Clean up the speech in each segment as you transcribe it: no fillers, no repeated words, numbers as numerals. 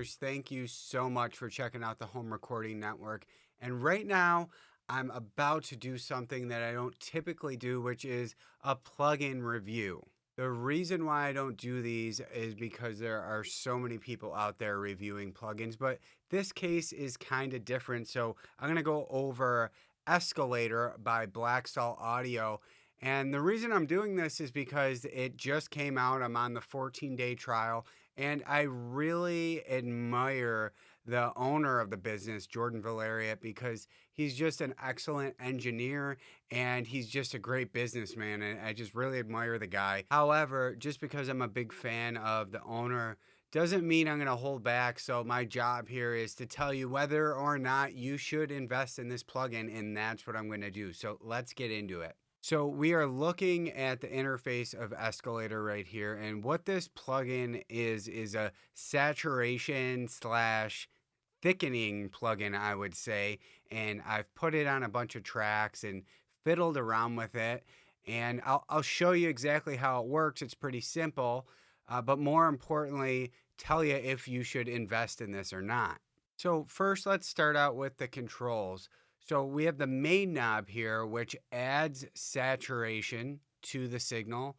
viewers, thank you so much for checking out the Home Recording Network. And right now, I'm about to do something that I don't typically do, which is a plugin review. The reason why I don't do these is because there are so many people out there reviewing plugins, but this case is kind of different. So I'm going to go over Escalator by Black Salt Audio. And the reason I'm doing this is because it just came out. I'm on the 14-day trial, and I really admire the owner of the business, Jordan Valeriat, because he's just an excellent engineer and he's just a great businessman. And I just really admire the guy. However, just because I'm a big fan of the owner doesn't mean I'm going to hold back. So my job here is to tell you whether or not you should invest in this plugin, and that's what I'm going to do. So let's get into it. So we are looking at the interface of Escalator right here, and what this plugin is a saturation slash thickening plugin, I would say. And I've put it on a bunch of tracks and fiddled around with it, and I'll show you exactly how it works. It's pretty simple, but more importantly, tell you if you should invest in this or not. So first, let's start out with the controls. So we have the main knob here, which adds saturation to the signal,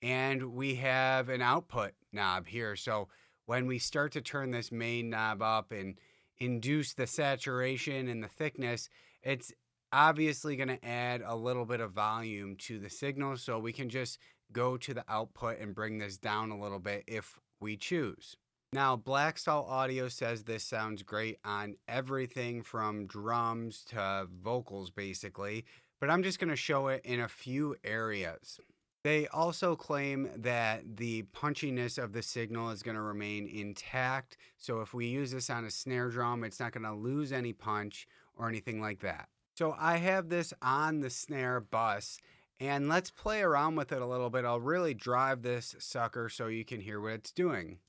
and we have an output knob here. So when we start to turn this main knob up and induce the saturation and the thickness, it's obviously going to add a little bit of volume to the signal. So we can just go to the output and bring this down a little bit if we choose. Now, Black Salt Audio says this sounds great on everything from drums to vocals, basically, but I'm just going to show it in a few areas. They also claim that the punchiness of the signal is going to remain intact, so if we use this on a snare drum, it's not going to lose any punch or anything like that. So I have this on the snare bus, and let's play around with it a little bit. I'll really drive this sucker so you can hear what it's doing.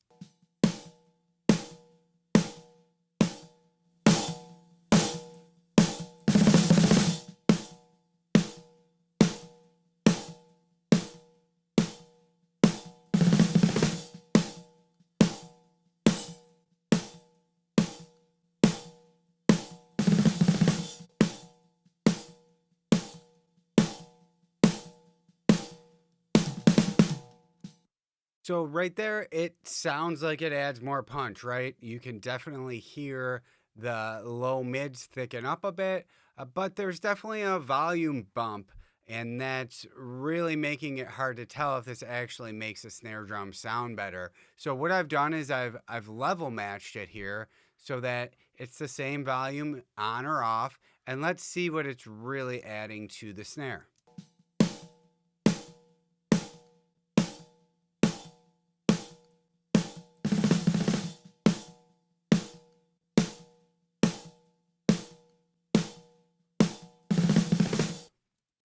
So right there, it sounds like it adds more punch, right? You can definitely hear the low mids thicken up a bit, but there's definitely a volume bump, and that's really making it hard to tell if this actually makes a snare drum sound better. So what I've done is I've level matched it here so that it's the same volume on or off, and let's see what it's really adding to the snare.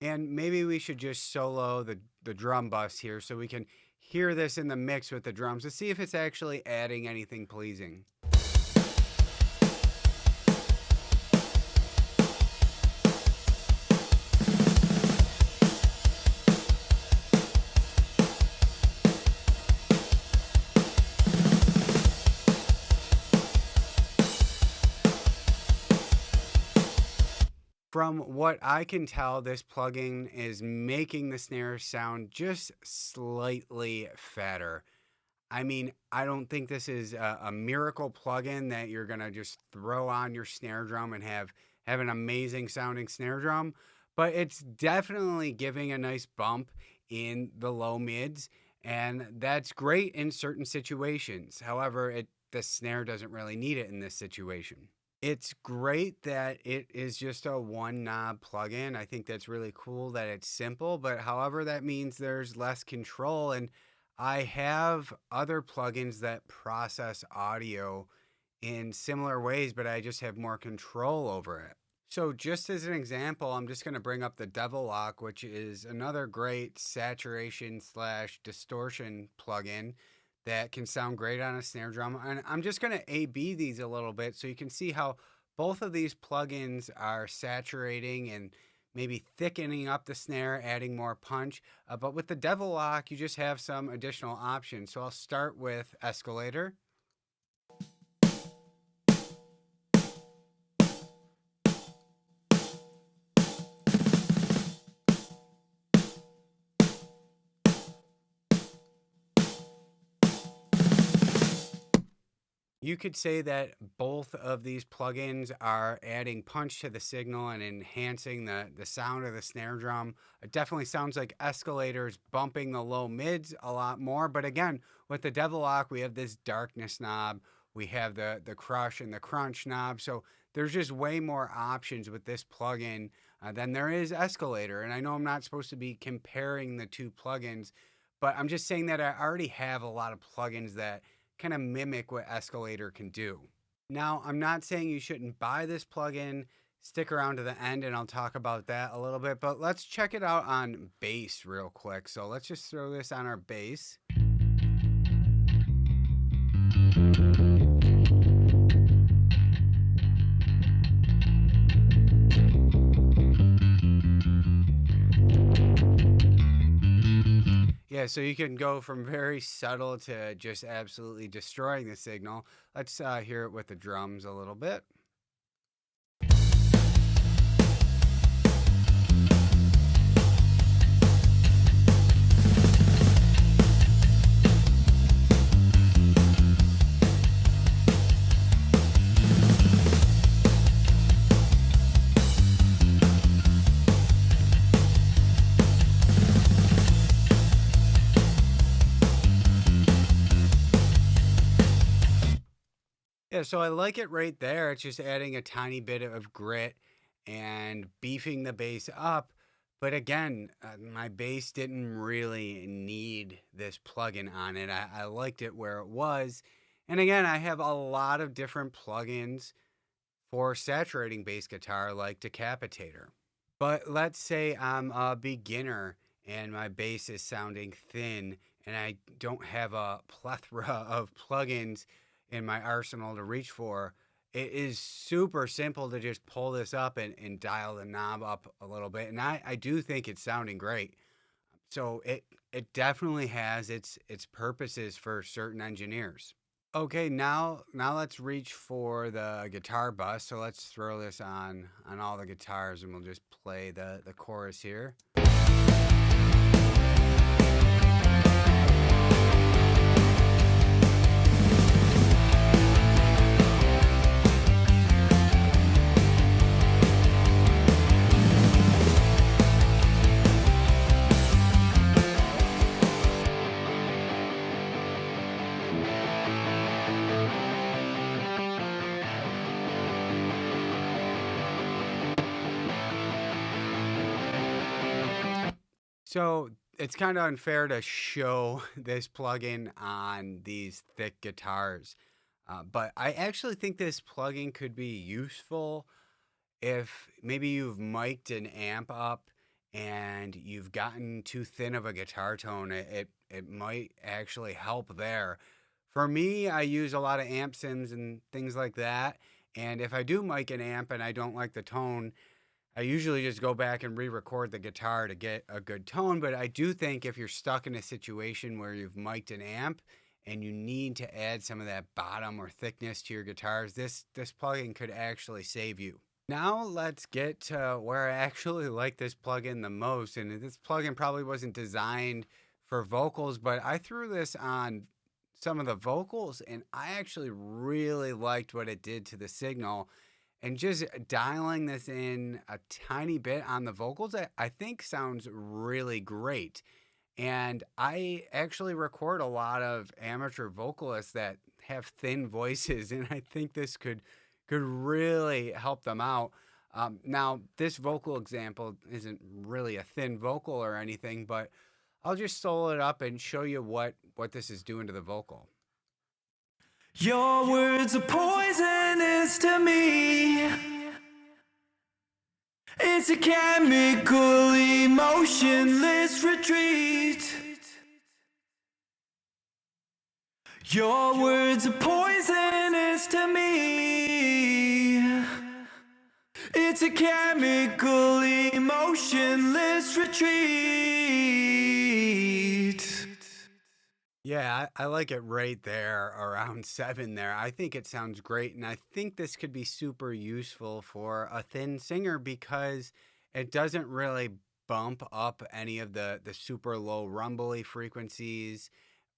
And maybe we should just solo the drum bus here so we can hear this in the mix with the drums to see if it's actually adding anything pleasing. From what I can tell, this plugin is making the snare sound just slightly fatter. I mean, I don't think this is a miracle plugin that you're going to just throw on your snare drum and have an amazing sounding snare drum, but it's definitely giving a nice bump in the low mids, and that's great in certain situations. However, the snare doesn't really need it in this situation. It's great that it is just a one knob plugin. I think that's really cool that it's simple, but however, that means there's less control. And I have other plugins that process audio in similar ways, but I just have more control over it. So just as an example, I'm just going to bring up the Devil Lock, which is another great saturation slash distortion plugin that can sound great on a snare drum. And I'm just going to A/B these a little bit so you can see how both of these plugins are saturating and maybe thickening up the snare, adding more punch. But with the Devil Lock, you just have some additional options. So I'll start with Escalator. You could say that both of these plugins are adding punch to the signal and enhancing the sound of the snare drum. It definitely sounds like Escalator's bumping the low mids a lot more. But again, with the Devil Lock, we have this darkness knob. We have the crush and the crunch knob. So there's just way more options with this plugin than there is Escalator. And I know I'm not supposed to be comparing the two plugins, but I'm just saying that I already have a lot of plugins that kind of mimic what Escalator can do. Now, I'm not saying you shouldn't buy this plugin. Stick around to the end and I'll talk about that a little bit, but let's check it out on bass real quick. So let's just throw this on our bass. Yeah, so you can go from very subtle to just absolutely destroying the signal. Let's hear it with the drums a little bit. Yeah, so I like it right there. It's just adding a tiny bit of grit and beefing the bass up. But again, my bass didn't really need this plugin on it. I liked it where it was. And again, I have a lot of different plugins for saturating bass guitar like Decapitator. But let's say I'm a beginner and my bass is sounding thin and I don't have a plethora of plugins in my arsenal to reach for. It is super simple to just pull this up and dial the knob up a little bit. And I do think it's sounding great. So it definitely has its purposes for certain engineers. Okay, now let's reach for the guitar bus. So let's throw this on all the guitars and we'll just play the chorus here. So it's kind of unfair to show this plugin on these thick guitars, but I actually think this plugin could be useful if maybe you've mic'd an amp up and you've gotten too thin of a guitar tone. It might actually help there. For me, I use a lot of amp sims and things like that. And if I do mic an amp and I don't like the tone, I usually just go back and re-record the guitar to get a good tone, but I do think if you're stuck in a situation where you've mic'd an amp and you need to add some of that bottom or thickness to your guitars, this plugin could actually save you. Now let's get to where I actually like this plugin the most, and this plugin probably wasn't designed for vocals, but I threw this on some of the vocals and I actually really liked what it did to the signal. And just dialing this in a tiny bit on the vocals, I think sounds really great. And I actually record a lot of amateur vocalists that have thin voices, and I think this could really help them out. Now, this vocal example isn't really a thin vocal or anything, but I'll just solo it up and show you what this is doing to the vocal. Your words are poisonous to me. It's a chemical, emotionless retreat. Your words are poisonous to me. It's a chemical, emotionless retreat. Yeah, I like it right there around 7 there. I think it sounds great, and I think this could be super useful for a thin singer because it doesn't really bump up any of the super low rumbly frequencies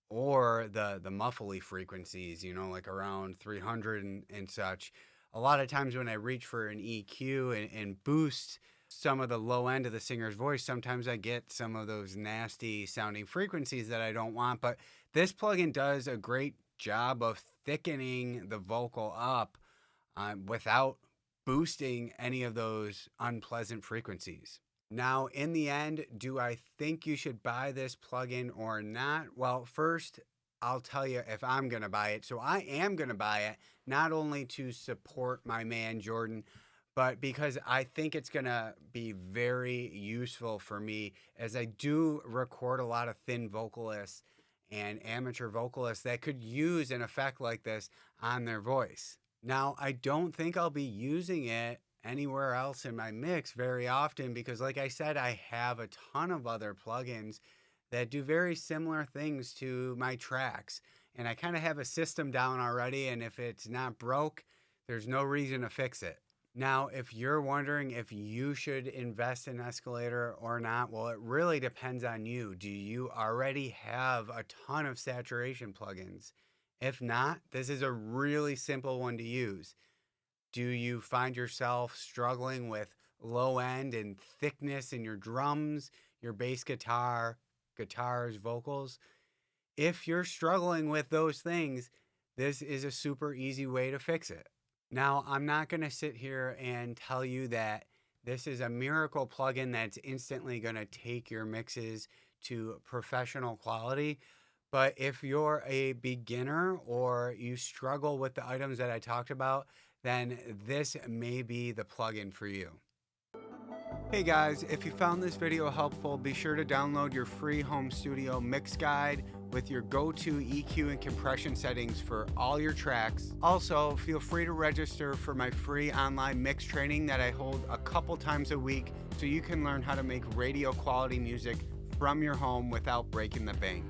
or the muffly frequencies, like around 300 and such. A lot of times when I reach for an EQ and boost some of the low end of the singer's voice, sometimes I get some of those nasty sounding frequencies that I don't want. But this plugin does a great job of thickening the vocal up without boosting any of those unpleasant frequencies. Now, in the end, do I think you should buy this plugin or not? Well, first, I'll tell you if I'm going to buy it. So I am going to buy it, not only to support my man Jordan, but because I think it's going to be very useful for me, as I do record a lot of thin vocalists and amateur vocalists that could use an effect like this on their voice. Now, I don't think I'll be using it anywhere else in my mix very often because, like I said, I have a ton of other plugins that do very similar things to my tracks. And I kind of have a system down already, and if it's not broke, there's no reason to fix it. Now, if you're wondering if you should invest in Escalator or not, well, it really depends on you. Do you already have a ton of saturation plugins? If not, this is a really simple one to use. Do you find yourself struggling with low end and thickness in your drums, your bass guitar, guitars, vocals? If you're struggling with those things, this is a super easy way to fix it. Now, I'm not going to sit here and tell you that this is a miracle plugin that's instantly going to take your mixes to professional quality. But if you're a beginner or you struggle with the items that I talked about, then this may be the plugin for you. Hey guys, if you found this video helpful, be sure to download your free home studio mix guide with your go-to EQ and compression settings for all your tracks. Also, feel free to register for my free online mix training that I hold a couple times a week so you can learn how to make radio quality music from your home without breaking the bank.